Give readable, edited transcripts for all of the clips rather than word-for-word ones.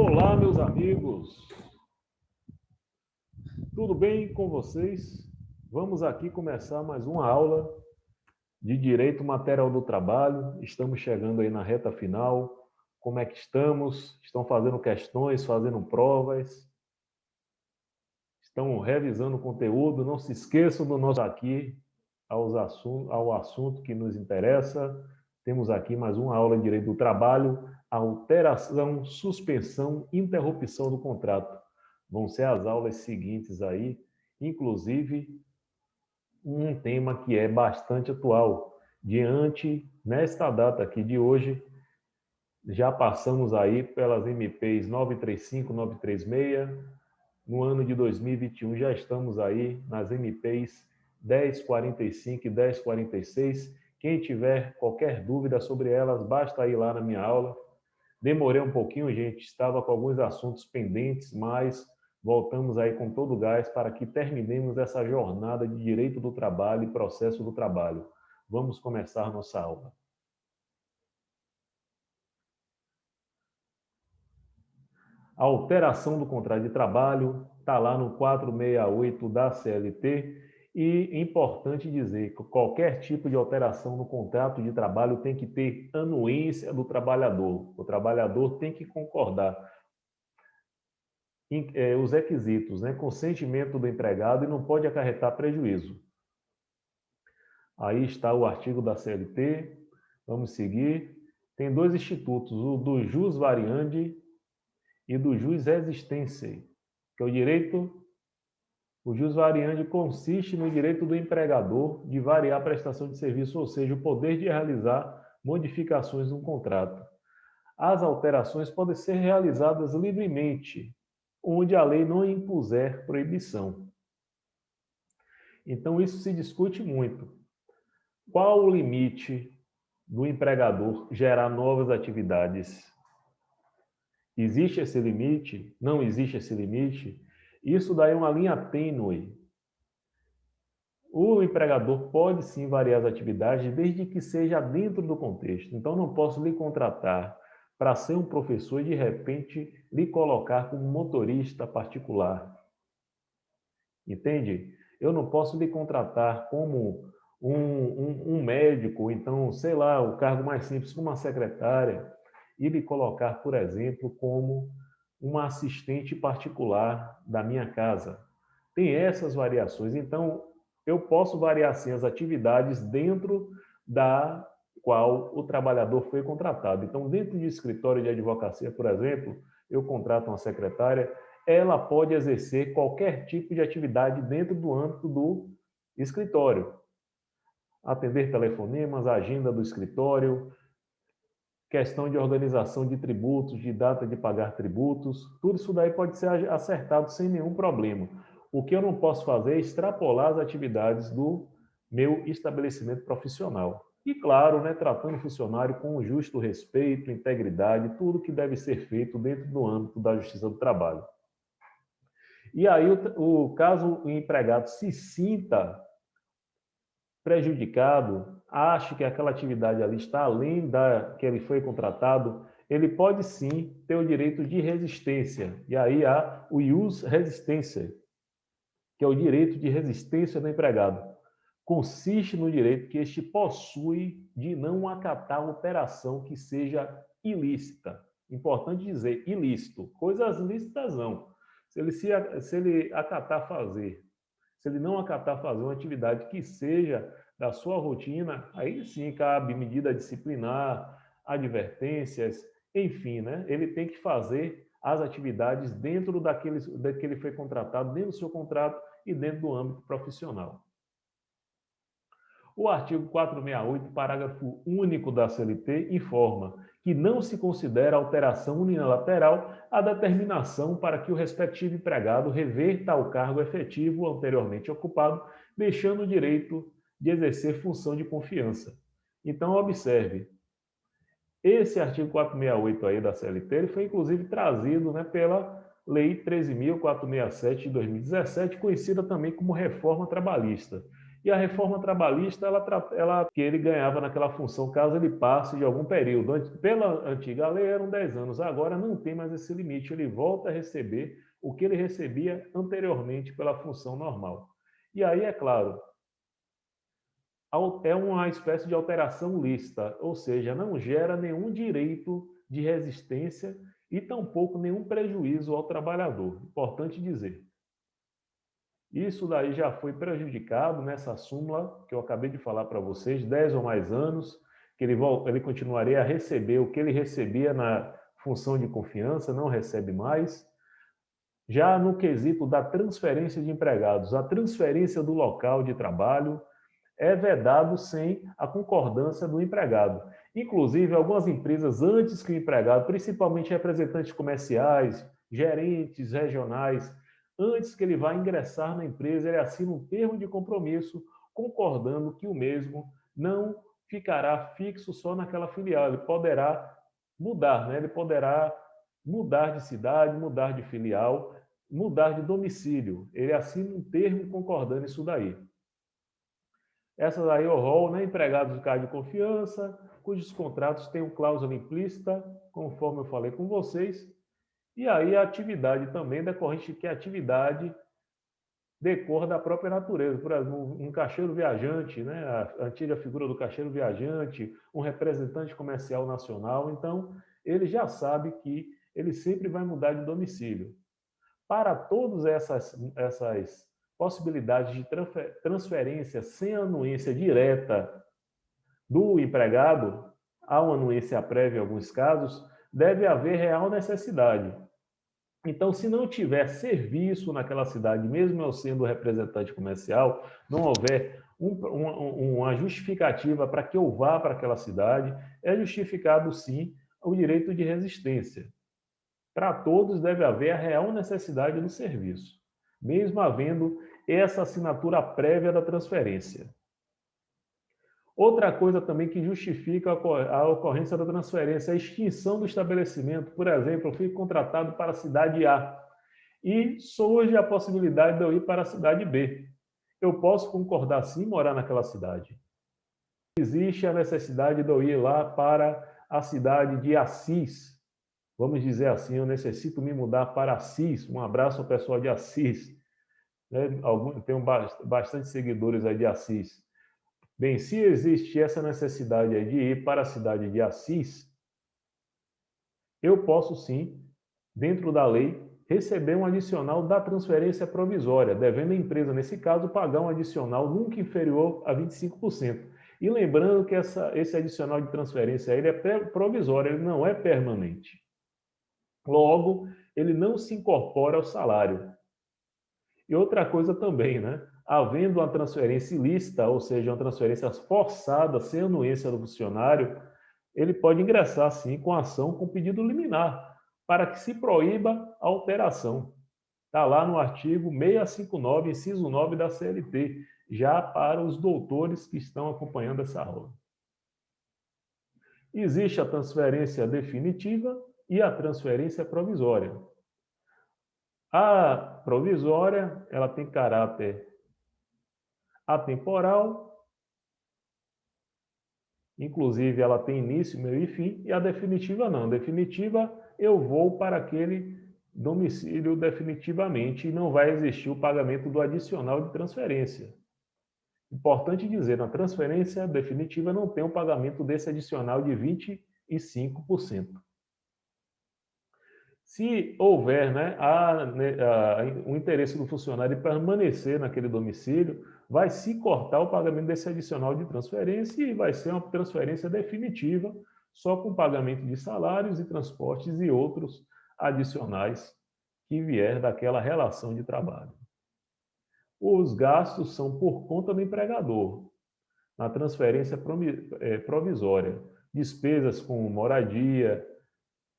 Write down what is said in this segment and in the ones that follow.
Olá, meus amigos. Tudo bem com vocês? Vamos aqui começar mais uma aula de Direito Material do Trabalho. Estamos chegando aí na reta final. Como é que estamos? Estão fazendo questões, fazendo provas? Estão revisando o conteúdo? Não se esqueçam do nosso aqui ao assunto que nos interessa. Temos aqui mais uma aula de Direito do Trabalho, alteração, suspensão, interrupção do contrato. Vão ser as aulas seguintes aí, inclusive um tema que é bastante atual. Nesta data aqui de hoje, já passamos aí pelas MPs 935, 936, no ano de 2021 já estamos aí nas MPs 1045 e 1046. Quem tiver qualquer dúvida sobre elas, basta ir lá na minha aula. Demorei um pouquinho, gente, estava com alguns assuntos pendentes, mas voltamos aí com todo o gás para que terminemos essa jornada de direito do trabalho e processo do trabalho. Vamos começar nossa aula. A alteração do contrato de trabalho está lá no 468 da CLT e é importante dizer que qualquer tipo de alteração no contrato de trabalho tem que ter anuência do trabalhador. O trabalhador tem que concordar. Os requisitos, né? Consentimento do empregado e não pode acarretar prejuízo. Aí está o artigo da CLT. Vamos seguir. Tem dois institutos, o do jus variandi e do jus existentiae, que é o direito. O jus variandi consiste no direito do empregador de variar a prestação de serviço, ou seja, o poder de realizar modificações no contrato. As alterações podem ser realizadas livremente, onde a lei não impuser proibição. Então, isso se discute muito. Qual o limite do empregador gerar novas atividades? Existe esse limite? Não existe esse limite? Isso daí é uma linha tênue. O empregador pode sim variar as atividades desde que seja dentro do contexto. Então, não posso lhe contratar para ser um professor e, de repente, lhe colocar como motorista particular. Entende? Eu não posso lhe contratar como um médico, então, sei lá, o cargo mais simples, como uma secretária, e lhe colocar, por exemplo, como uma assistente particular da minha casa. Tem essas variações. Então, eu posso variar, sim, as atividades dentro da qual o trabalhador foi contratado. Então, dentro de escritório de advocacia, por exemplo, eu contrato uma secretária, ela pode exercer qualquer tipo de atividade dentro do âmbito do escritório. Atender telefonemas, agenda do escritório, questão de organização de tributos, de data de pagar tributos, tudo isso daí pode ser acertado sem nenhum problema. O que eu não posso fazer é extrapolar as atividades do meu estabelecimento profissional. E claro, né, tratando o funcionário com justo respeito, integridade, tudo que deve ser feito dentro do âmbito da Justiça do Trabalho. E aí, caso o empregado se sinta prejudicado, ache que aquela atividade ali está além da que ele foi contratado, ele pode sim ter o direito de resistência. E aí há o ius resistência, que é o direito de resistência do empregado. Consiste no direito que este possui de não acatar operação que seja ilícita. Importante dizer, ilícito. Coisas lícitas não. Se ele acatar fazer, se ele não acatar fazer uma atividade que seja da sua rotina, aí sim cabe medida disciplinar, advertências, enfim, né? Ele tem que fazer as atividades dentro daquele que ele foi contratado, dentro do seu contrato e dentro do âmbito profissional. O artigo 468, parágrafo único da CLT, informa que não se considera alteração unilateral a determinação para que o respectivo empregado reverta ao cargo efetivo anteriormente ocupado, deixando o direito de exercer função de confiança. Então, observe, esse artigo 468 aí da CLT ele foi inclusive trazido, né, pela Lei 13.467 de 2017, conhecida também como Reforma Trabalhista. E a reforma trabalhista, que ele ganhava naquela função caso ele passe de algum período. Pela antiga lei eram 10 anos, agora não tem mais esse limite, ele volta a receber o que ele recebia anteriormente pela função normal. E aí, é claro, é uma espécie de alteração lícita, ou seja, não gera nenhum direito de resistência e tampouco nenhum prejuízo ao trabalhador. Importante dizer. Isso daí já foi prejudicado nessa súmula que eu acabei de falar para vocês, 10 ou mais anos, que ele continuaria a receber o que ele recebia na função de confiança, não recebe mais. Já no quesito da transferência de empregados, a transferência do local de trabalho é vedado sem a concordância do empregado. Inclusive, algumas empresas, antes que o empregado, principalmente representantes comerciais, gerentes regionais, antes que ele vá ingressar na empresa, ele assina um termo de compromisso concordando que o mesmo não ficará fixo só naquela filial, ele poderá mudar, né? Ele poderá mudar de cidade, mudar de filial, mudar de domicílio. Ele assina um termo concordando isso daí. Essa daí é o rol, né? Empregados de cargo de confiança, cujos contratos tenham cláusula implícita, conforme eu falei com vocês. E aí a atividade também decorrente que a atividade decorra da própria natureza. Por exemplo, um caixeiro viajante, né? A antiga figura do caixeiro viajante, um representante comercial nacional. Então, ele já sabe que ele sempre vai mudar de domicílio. Para todas essas possibilidades de transferência sem anuência direta do empregado, há uma anuência prévia em alguns casos, deve haver real necessidade. Então, se não tiver serviço naquela cidade, mesmo eu sendo representante comercial, não houver uma justificativa para que eu vá para aquela cidade, é justificado, sim, o direito de resistência. Para todos deve haver a real necessidade do serviço, mesmo havendo essa assinatura prévia da transferência. Outra coisa também que justifica a ocorrência da transferência é a extinção do estabelecimento. Por exemplo, eu fui contratado para a cidade A e surge a possibilidade de eu ir para a cidade B. Eu posso concordar sim morar naquela cidade. Existe a necessidade de eu ir lá para a cidade de Assis. Vamos dizer assim, eu necessito me mudar para Assis. Um abraço ao pessoal de Assis. Tenho bastante seguidores aí de Assis. Bem, se existe essa necessidade aí de ir para a cidade de Assis, eu posso sim, dentro da lei, receber um adicional da transferência provisória, devendo a empresa, nesse caso, pagar um adicional nunca inferior a 25%. E lembrando que esse adicional de transferência ele é provisório, ele não é permanente. Logo, ele não se incorpora ao salário. E outra coisa também, né? Havendo uma transferência ilícita, ou seja, uma transferência forçada, sem anuência do funcionário, ele pode ingressar, sim, com ação com pedido liminar, para que se proíba a alteração. Está lá no artigo 659, inciso 9 da CLT, já para os doutores que estão acompanhando essa aula. Existe a transferência definitiva e a transferência provisória. A provisória, ela tem caráter atemporal, inclusive ela tem início, meio e fim, e a definitiva não. A definitiva, eu vou para aquele domicílio definitivamente e não vai existir o pagamento do adicional de transferência. Importante dizer, na transferência definitiva não tem o pagamento desse adicional de 25%. Se houver, né, o interesse do funcionário de permanecer naquele domicílio, vai se cortar o pagamento desse adicional de transferência e vai ser uma transferência definitiva, só com pagamento de salários e transportes e outros adicionais que vier daquela relação de trabalho. Os gastos são por conta do empregador, na transferência provisória, despesas com moradia,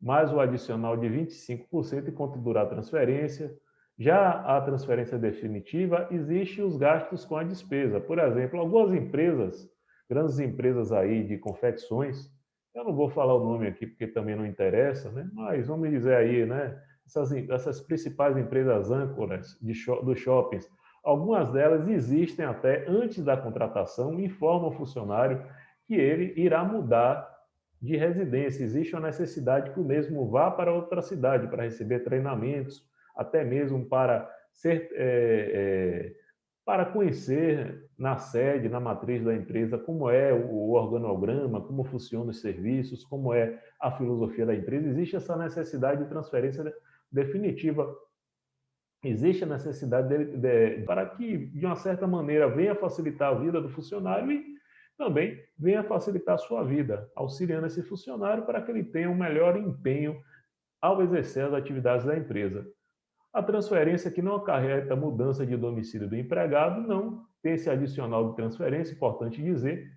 mais o adicional de 25% enquanto durar a transferência. Já a transferência definitiva, existe os gastos com a despesa. Por exemplo, algumas empresas, grandes empresas aí de confecções, eu não vou falar o nome aqui porque também não interessa, né? Mas vamos dizer aí, né? Essas principais empresas âncoras dos shoppings, Algumas delas existem até antes da contratação, informam o funcionário que ele irá mudar de residência. Existe uma necessidade que o mesmo vá para outra cidade para receber treinamentos, até mesmo para para conhecer na sede, na matriz da empresa, como é o organograma, como funcionam os serviços, como é a filosofia da empresa. Existe essa necessidade de transferência definitiva. Existe a necessidade para que, de uma certa maneira, venha facilitar a vida do funcionário e também venha facilitar a sua vida, auxiliando esse funcionário para que ele tenha um melhor empenho ao exercer as atividades da empresa. A transferência que não acarreta mudança de domicílio do empregado, não tem esse adicional de transferência, importante dizer.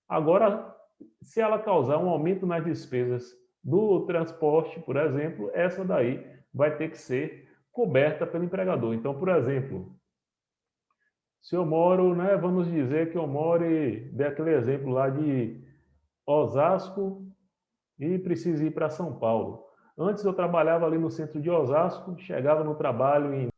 Agora, se ela causar um aumento nas despesas do transporte, por exemplo, essa daí vai ter que ser coberta pelo empregador. Então, por exemplo, se eu moro, né, vamos dizer que eu moro, dei aquele exemplo lá de Osasco e preciso ir para São Paulo. Antes eu trabalhava ali no centro de Osasco, chegava no trabalho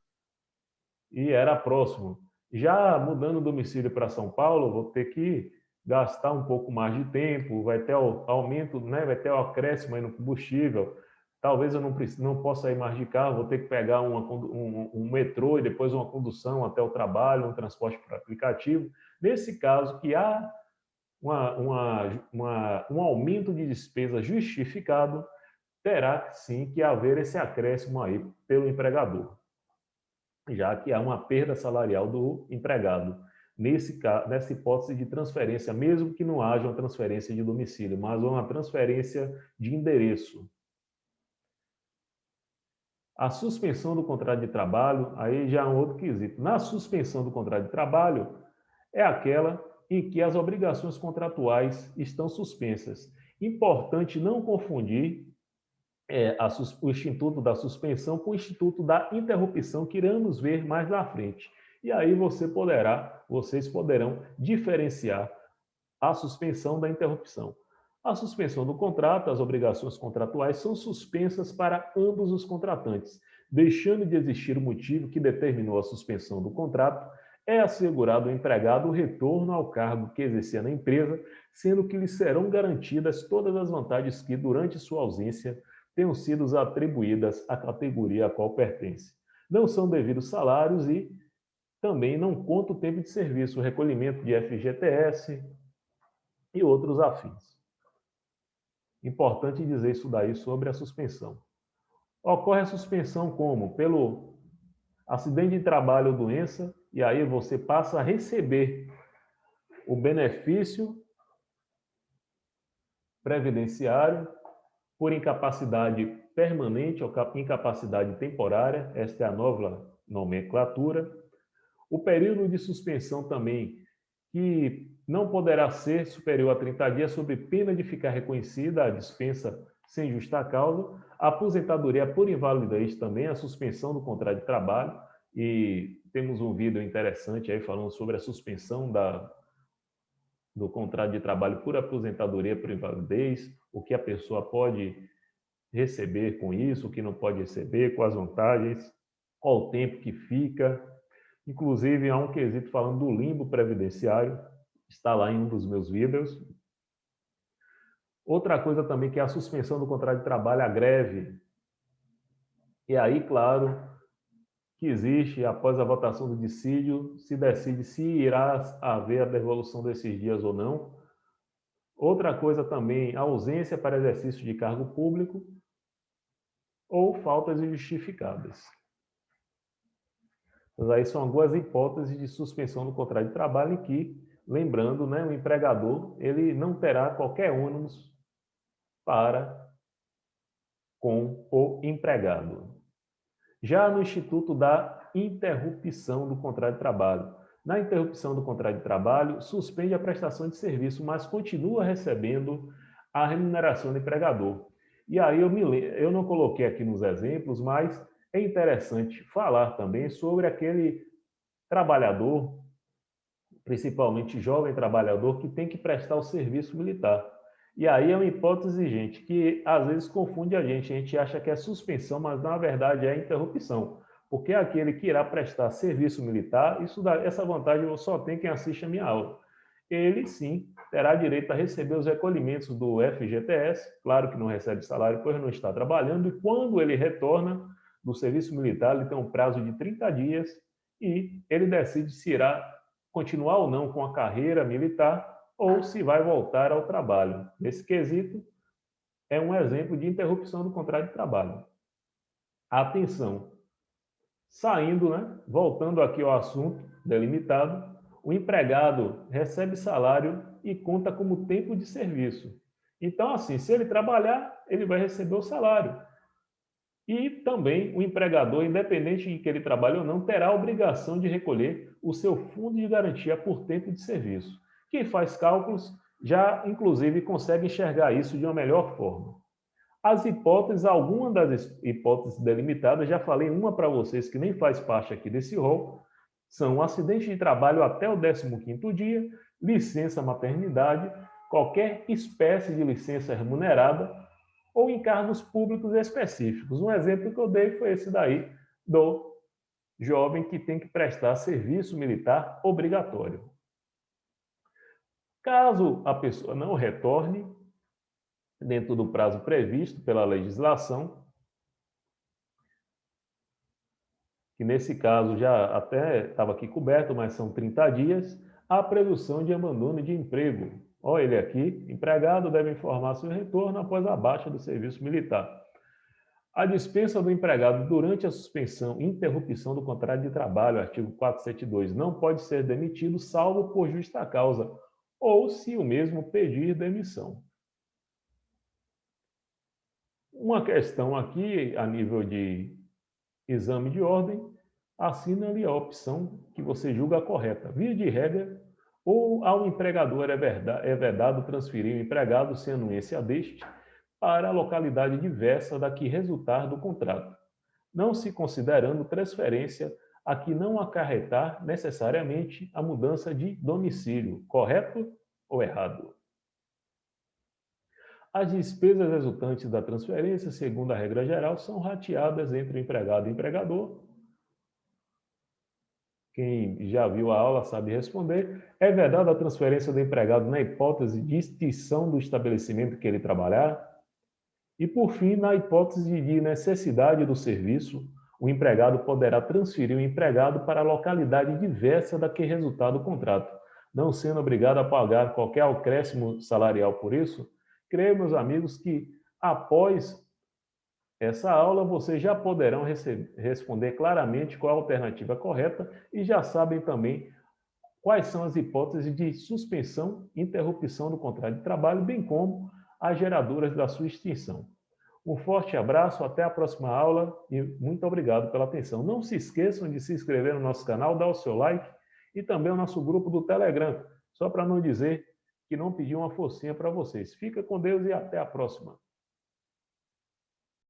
e era próximo. Já mudando o domicílio para São Paulo, vou ter que gastar um pouco mais de tempo, vai ter aumento, né, vai ter o acréscimo aí no combustível. Talvez eu não possa ir mais de carro, vou ter que pegar um metrô e depois uma condução até o trabalho, um transporte por aplicativo. Nesse caso, que há um aumento de despesa justificado, terá sim que haver esse acréscimo aí pelo empregador, já que há uma perda salarial do empregado. Nessa hipótese de transferência, mesmo que não haja uma transferência de domicílio, mas uma transferência de endereço. A suspensão do contrato de trabalho, aí já é um outro quesito. Na suspensão do contrato de trabalho, é aquela em que as obrigações contratuais estão suspensas. Importante não confundir o instituto da suspensão com o instituto da interrupção, que iremos ver mais na frente. E aí vocês poderão diferenciar a suspensão da interrupção. A suspensão do contrato, as obrigações contratuais são suspensas para ambos os contratantes. Deixando de existir o motivo que determinou a suspensão do contrato, é assegurado ao empregado o retorno ao cargo que exercia na empresa, sendo que lhe serão garantidas todas as vantagens que, durante sua ausência, tenham sido atribuídas à categoria a qual pertence. Não são devidos salários e também não conta o tempo de serviço, o recolhimento de FGTS e outros afins. Importante dizer isso daí sobre a suspensão. Ocorre a suspensão como? Pelo acidente de trabalho ou doença, e aí você passa a receber o benefício previdenciário por incapacidade permanente ou incapacidade temporária, esta é a nova nomenclatura. O período de suspensão também, que não poderá ser superior a 30 dias, sob pena de ficar reconhecida a dispensa sem justa causa. A aposentadoria por invalidez também, a suspensão do contrato de trabalho, e temos um vídeo interessante aí falando sobre a suspensão do contrato de trabalho por aposentadoria por invalidez, o que a pessoa pode receber com isso, o que não pode receber, quais vantagens, qual o tempo que fica. Inclusive, há um quesito falando do limbo previdenciário, está lá em um dos meus vídeos. Outra coisa também que é a suspensão do contrato de trabalho, a greve. E aí, claro, que existe, após a votação do dissídio, se decide se irá haver a devolução desses dias ou não. Outra coisa também, a ausência para exercício de cargo público ou faltas injustificadas. Mas aí são algumas hipóteses de suspensão do contrato de trabalho em que, lembrando, né, o empregador ele não terá qualquer ônus para com o empregado. Já no Instituto da Interrupção do Contrato de Trabalho. Na interrupção do contrato de trabalho, suspende a prestação de serviço, mas continua recebendo a remuneração do empregador. E aí eu não coloquei aqui nos exemplos, mas é interessante falar também sobre aquele trabalhador, principalmente jovem trabalhador, que tem que prestar o serviço militar. E aí é uma hipótese, gente, que às vezes confunde a gente acha que é suspensão, mas na verdade é interrupção. porque aquele que irá prestar serviço militar, essa vantagem eu só tenho quem assiste a minha aula. Ele, sim, terá direito a receber os recolhimentos do FGTS, claro que não recebe salário, pois não está trabalhando, e quando ele retorna do serviço militar, ele tem um prazo de 30 dias e ele decide se irá continuar ou não com a carreira militar ou se vai voltar ao trabalho. Nesse quesito, é um exemplo de interrupção do contrato de trabalho. Atenção! Saindo, né? Voltando aqui ao assunto delimitado, o empregado recebe salário e conta como tempo de serviço. Então, assim, se ele trabalhar, ele vai receber o salário. E também o empregador, independente de que ele trabalhe ou não, terá a obrigação de recolher o seu fundo de garantia por tempo de serviço. Quem faz cálculos já, inclusive, consegue enxergar isso de uma melhor forma. As hipóteses, algumas das hipóteses delimitadas, já falei uma para vocês que nem faz parte aqui desse rol, são acidente de trabalho até o 15º dia, licença maternidade, qualquer espécie de licença remunerada ou encargos públicos específicos. Um exemplo que eu dei foi esse daí, do jovem que tem que prestar serviço militar obrigatório. Caso a pessoa não retorne, dentro do prazo previsto pela legislação, que nesse caso já até estava aqui coberto, mas são 30 dias, a presunção de abandono de emprego. Olha ele aqui, empregado deve informar seu retorno após a baixa do serviço militar. A dispensa do empregado durante a suspensão e interrupção do contrato de trabalho, artigo 472, não pode ser demitido salvo por justa causa, ou se o mesmo pedir demissão. Uma questão aqui, a nível de exame de ordem, assina-lhe a opção que você julga correta. Via de regra, ou ao empregador é vedado transferir o empregado, sem anuência deste, para a localidade diversa da que resultar do contrato, não se considerando transferência a que não acarretar necessariamente a mudança de domicílio. Correto ou errado? As despesas resultantes da transferência, segundo a regra geral, são rateadas entre o empregado e o empregador. Quem já viu a aula sabe responder. É vedada a transferência do empregado na hipótese de extinção do estabelecimento que ele trabalhar? E, por fim, na hipótese de necessidade do serviço, o empregado poderá transferir o empregado para a localidade diversa da que resultar do contrato, não sendo obrigado a pagar qualquer acréscimo salarial por isso. Creio, meus amigos, que após essa aula vocês já poderão responder claramente qual a alternativa correta e já sabem também quais são as hipóteses de suspensão e interrupção do contrato de trabalho, bem como as geradoras da sua extinção. Um forte abraço, até a próxima aula e muito obrigado pela atenção. Não se esqueçam de se inscrever no nosso canal, dar o seu like e também o nosso grupo do Telegram, só para não dizer que não pedi uma forcinha para vocês. Fica com Deus e até a próxima.